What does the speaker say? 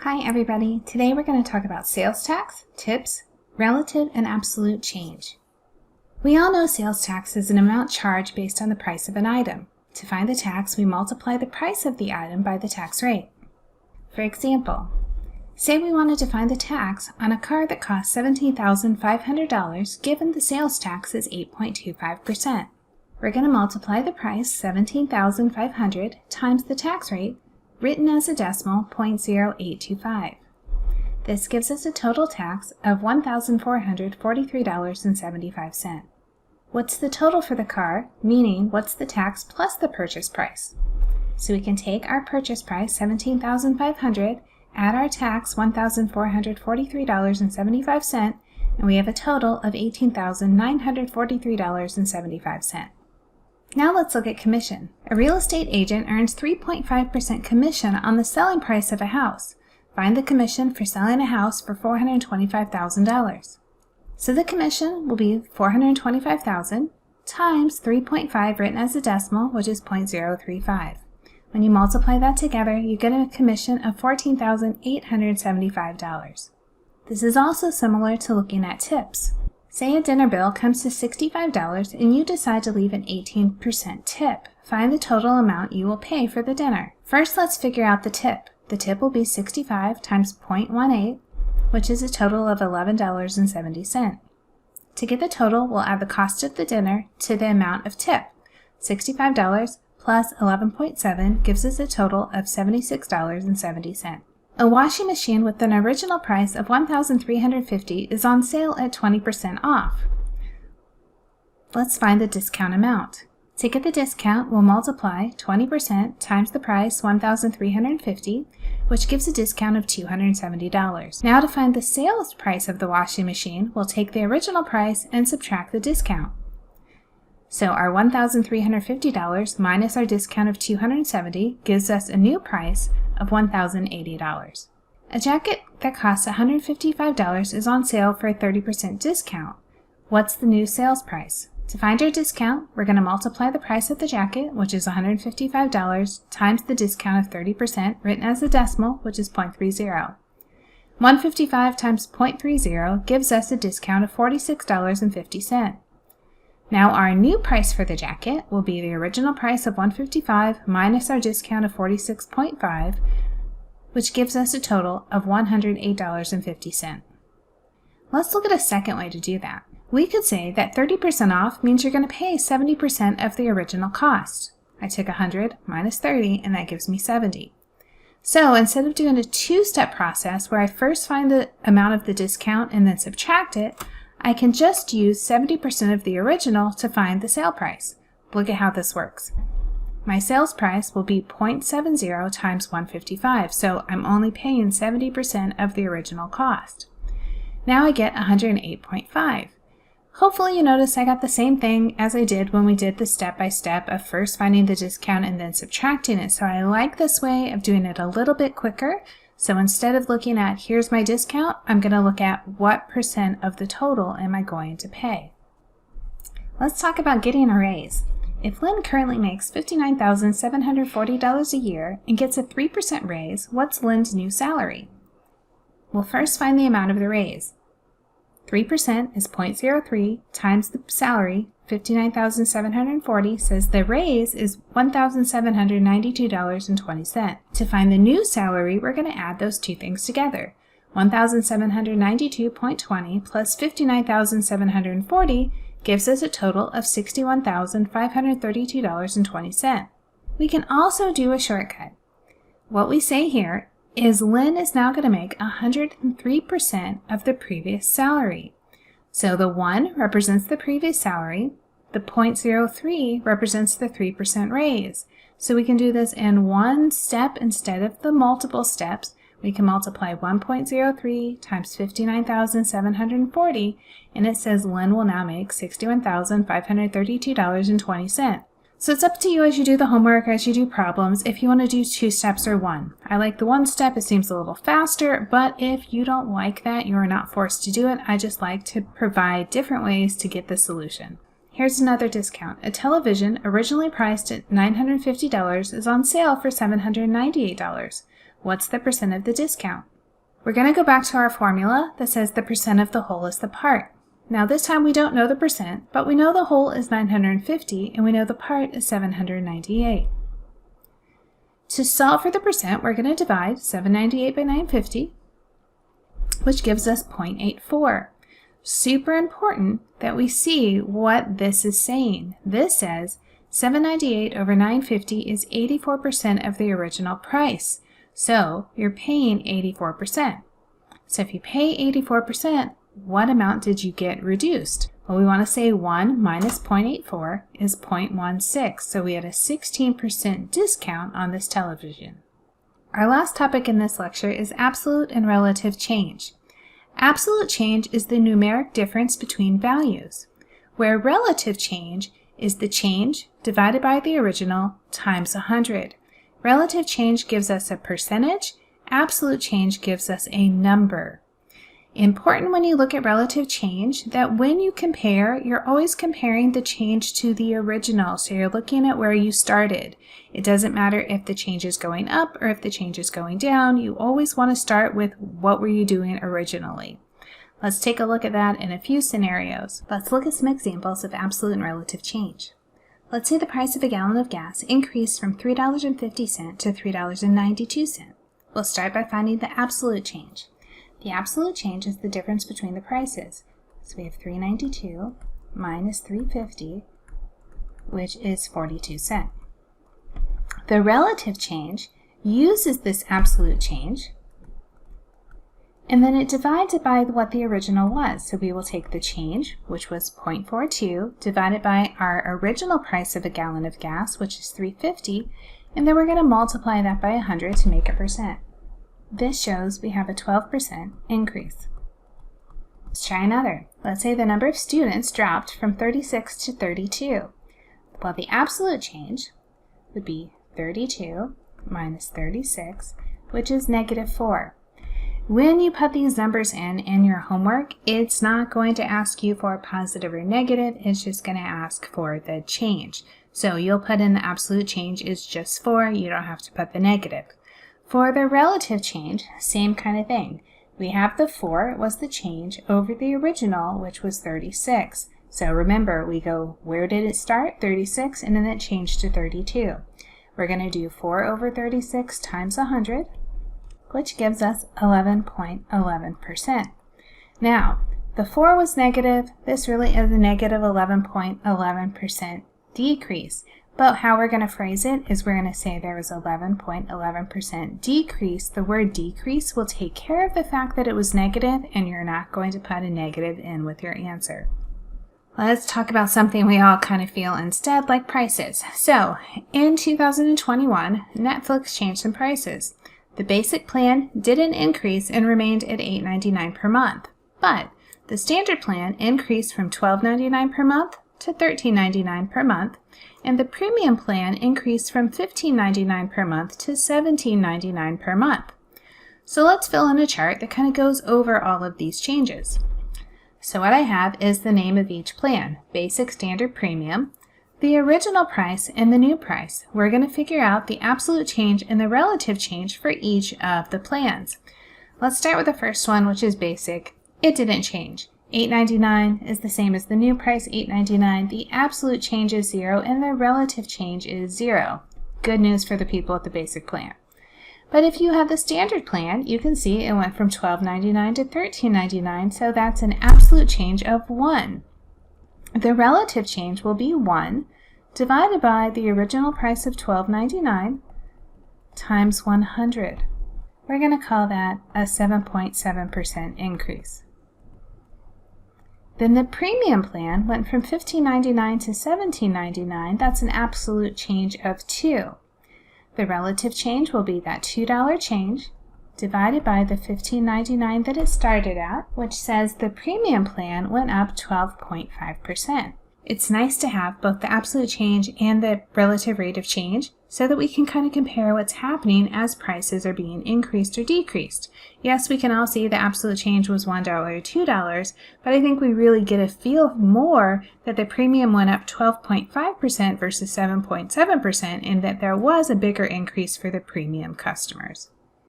Hi everybody, today we're going to talk about sales tax, tips, relative and absolute change. We all know sales tax is an amount charged based on the price of an item. To find the tax, we multiply the price of the item by the tax rate. For example, say we wanted to find the tax on a car that costs $17,500 given the sales tax is 8.25%. We're going to multiply the price $17,500 times the tax rate, written as a decimal 0.0825. This gives us a total tax of $1,443.75. What's the total for the car, meaning what's the tax plus the purchase price? So we can take our purchase price, $17,500, add our tax, $1,443.75, and we have a total of $18,943.75. Now let's look at commission. A real estate agent earns 3.5% commission on the selling price of a house. Find the commission for selling a house for $425,000. So the commission will be $425,000 times 3.5 written as a decimal, which is 0.035. When you multiply that together, you get a commission of $14,875. This is also similar to looking at tips. Say a dinner bill comes to $65 and you decide to leave an 18% tip. Find the total amount you will pay for the dinner. First, let's figure out the tip. The tip will be 65 times 0.18, which is a total of $11.70. To get the total, we'll add the cost of the dinner to the amount of tip. $65 plus 11.7 gives us a total of $76.70. A washing machine with an original price of $1,350 is on sale at 20% off. Let's find the discount amount. To get the discount, we'll multiply 20% times the price, $1,350, which gives a discount of $270. Now to find the sales price of the washing machine, we'll take the original price and subtract the discount. So our $1,350 minus our discount of $270 gives us a new price of $1,080. A jacket that costs $155 is on sale for a 30% discount. What's the new sales price? To find our discount, we're going to multiply the price of the jacket, which is $155, times the discount of 30%, written as a decimal, which is 0.30. 155 times 0.30 gives us a discount of $46.50. Now our new price for the jacket will be the original price of $155 minus our discount of $46.5, which gives us a total of $108.50. Let's look at a second way to do that. We could say that 30% off means you're going to pay 70% of the original cost. I took 100 minus 30 and that gives me 70. So instead of doing a two-step process where I first find the amount of the discount and then subtract it, I can just use 70% of the original to find the sale price. Look at how this works. My sales price will be 0.70 times 155, so I'm only paying 70% of the original cost. Now I get 108.5. Hopefully you notice I got the same thing as I did when we did the step-by-step of first finding the discount and then subtracting it, so I like this way of doing it a little bit quicker. So instead of looking at here's my discount, I'm going to look at what percent of the total am I going to pay. Let's talk about getting a raise. If Lynn currently makes $59,740 a year and gets a 3% raise, what's Lynn's new salary? We'll first find the amount of the raise. 3% is 0.03 times the salary, $59,740, says the raise is $1,792.20. To find the new salary, we're going to add those two things together. $1,792.20 plus $59,740 gives us a total of $61,532.20. We can also do a shortcut. What we say here is Lynn is now going to make 103% of the previous salary. So the 1 represents the previous salary, the 0.03 represents the 3% raise. So we can do this in one step instead of the multiple steps. We can multiply 1.03 times 59,740, and it says Lynn will now make $61,532.20. So it's up to you as you do the homework, as you do problems, if you want to do 2 steps or 1. I like the 1 step, it seems a little faster, but if you don't like that, you are not forced to do it. I just like to provide different ways to get the solution. Here's another discount. A television originally priced at $950 is on sale for $798. What's the percent of the discount? We're going to go back to our formula that says the percent of the whole is the part. Now this time we don't know the percent, but we know the whole is 950 and we know the part is 798. To solve for the percent, we're going to divide 798 by 950, which gives us 0.84. Super important that we see what this is saying. This says 798 over 950 is 84% of the original price. So you're paying 84%. So if you pay 84%, what amount did you get reduced? Well, we want to say 1 minus 0.84 is 0.16. So we had a 16% discount on this television. Our last topic in this lecture is absolute and relative change. Absolute change is the numeric difference between values, where relative change is the change divided by the original times 100. Relative change gives us a percentage. Absolute change gives us a number. Important when you look at relative change that when you compare, you're always comparing the change to the original. So you're looking at where you started. It doesn't matter if the change is going up or if the change is going down. You always want to start with what were you doing originally. Let's take a look at that in a few scenarios. Let's look at some examples of absolute and relative change. Let's say the price of a gallon of gas increased from $3.50 to $3.92. We'll start by finding the absolute change. The absolute change is the difference between the prices. So we have $3.92 minus $3.50, which is 42 cents. The relative change uses this absolute change, and then it divides it by what the original was. So we will take the change, which was 0.42, divided by our original price of a gallon of gas, which is $3.50, and then we're going to multiply that by 100 to make a percent. This shows we have a 12% increase. Let's try another. Let's say the number of students dropped from 36 to 32. Well, the absolute change would be 32 minus 36, which is -4. When you put these numbers in your homework, it's not going to ask you for a positive or negative, it's just going to ask for the change. So you'll put in the absolute change is just 4, you don't have to put the negative. For the relative change, same kind of thing. We have the 4 was the change over the original, which was 36. So remember, we go, where did it start? 36, and then it changed to 32. We're going to do 4 over 36 times 100, which gives us 11.11%. Now, the 4 was negative. This really is a negative 11.11% decrease. But how we're going to phrase it is we're going to say there was 11.11% decrease. The word decrease will take care of the fact that it was negative, and you're not going to put a negative in with your answer. Let's talk about something we all kind of feel instead, like prices. So, in 2021, Netflix changed some prices. The basic plan didn't increase and remained at $8.99 per month, but the standard plan increased from $12.99 per month to $13.99 per month, and the premium plan increased from $15.99 per month to $17.99 per month. So let's fill in a chart that kind of goes over all of these changes. So what I have is the name of each plan: basic, standard, premium, the original price, and the new price. We're going to figure out the absolute change and the relative change for each of the plans. Let's start with the first one, which is basic. It didn't change. $8.99 is the same as the new price, $8.99. The absolute change is 0 and the relative change is 0. Good news for the people at the basic plan. But if you have the standard plan, you can see it went from $12.99 to $13.99, so that's an absolute change of 1. The relative change will be 1 divided by the original price of $12.99 times 100. We're going to call that a 7.7% increase. Then the premium plan went from $15.99 to $17.99. That's an absolute change of 2. The relative change will be that $2 change divided by the $15.99 that it started at, which says the premium plan went up 12.5%. It's nice to have both the absolute change and the relative rate of change so that we can kind of compare what's happening as prices are being increased or decreased. Yes, we can all see the absolute change was $1 or $2, but I think we really get a feel more that the premium went up 12.5% versus 7.7%, and that there was a bigger increase for the premium customers.